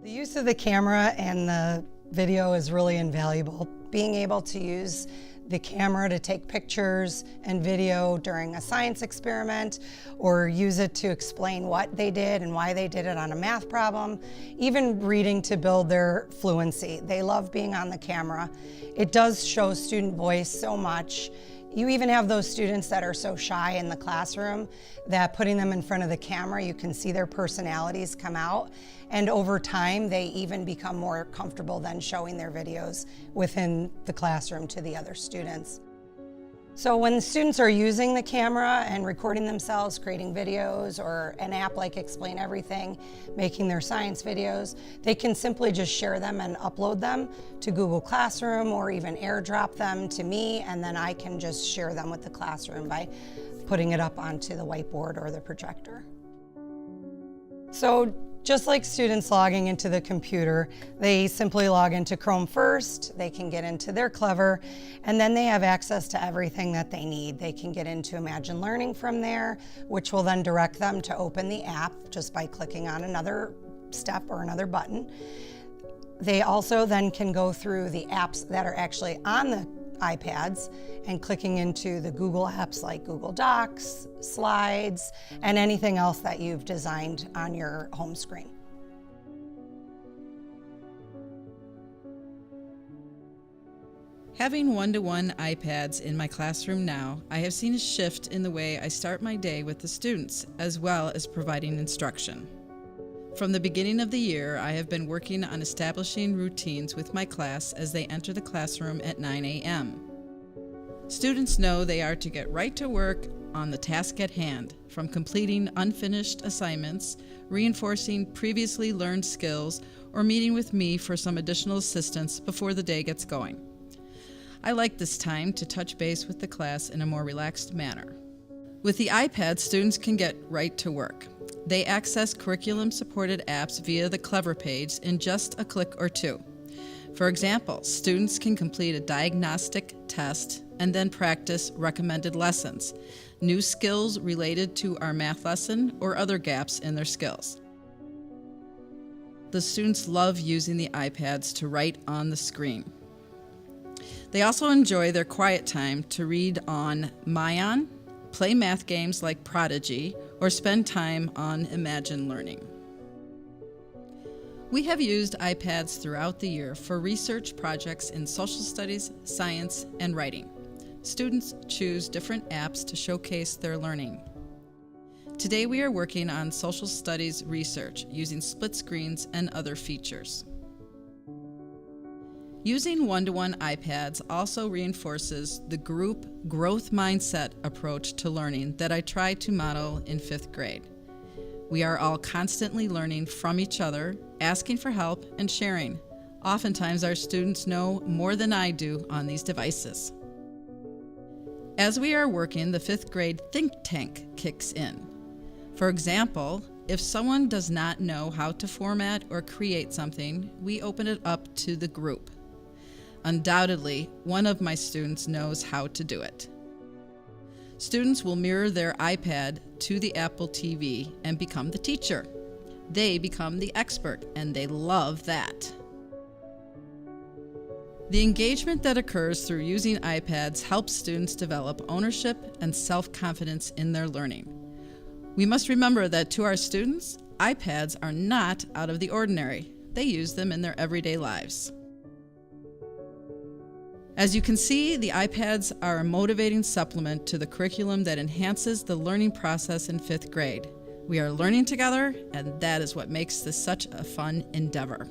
The use of the camera and the video is really invaluable. Being able to use the camera to take pictures and video during a science experiment, or use it to explain what they did and why they did it on a math problem, even reading to build their fluency. They love being on the camera. It does show student voice so much. You even have those students that are so shy in the classroom that putting them in front of the camera, you can see their personalities come out. And over time, they even become more comfortable than showing their videos within the classroom to the other students. So when students are using the camera and recording themselves, creating videos, or an app like Explain Everything, making their science videos, they can simply just share them and upload them to Google Classroom, or even airdrop them to me, and then I can just share them with the classroom by putting it up onto the whiteboard or the projector. So just like students logging into the computer, they simply log into Chrome first, they can get into their Clever, and then they have access to everything that they need. They can get into Imagine Learning from there, which will then direct them to open the app just by clicking on another step or another button. They also then can go through the apps that are actually on the iPads and clicking into the Google apps like Google Docs, Slides, and anything else that you've designed on your home screen. Having one-to-one iPads in my classroom now, I have seen a shift in the way I start my day with the students, as well as providing instruction. From the beginning of the year, I have been working on establishing routines with my class as they enter the classroom at 9 a.m. Students know they are to get right to work on the task at hand, from completing unfinished assignments, reinforcing previously learned skills, or meeting with me for some additional assistance before the day gets going. I like this time to touch base with the class in a more relaxed manner. With the iPad, students can get right to work. They access curriculum-supported apps via the Clever page in just a click or two. For example, students can complete a diagnostic test and then practice recommended lessons, new skills related to our math lesson, or other gaps in their skills. The students love using the iPads to write on the screen. They also enjoy their quiet time to read on Mayan, play math games like Prodigy, or spend time on Imagine Learning. We have used iPads throughout the year for research projects in social studies, science, and writing. Students choose different apps to showcase their learning. Today we are working on social studies research using split screens and other features. Using one-to-one iPads also reinforces the group growth mindset approach to learning that I try to model in 5th grade. We are all constantly learning from each other, asking for help, and sharing. Oftentimes our students know more than I do on these devices. As we are working, the 5th grade think tank kicks in. For example, if someone does not know how to format or create something, we open it up to the group. Undoubtedly, one of my students knows how to do it. Students will mirror their iPad to the Apple TV and become the teacher. They become the expert, and they love that. The engagement that occurs through using iPads helps students develop ownership and self-confidence in their learning. We must remember that to our students, iPads are not out of the ordinary. They use them in their everyday lives. As you can see, the iPads are a motivating supplement to the curriculum that enhances the learning process in 5th grade. We are learning together, and that is what makes this such a fun endeavor.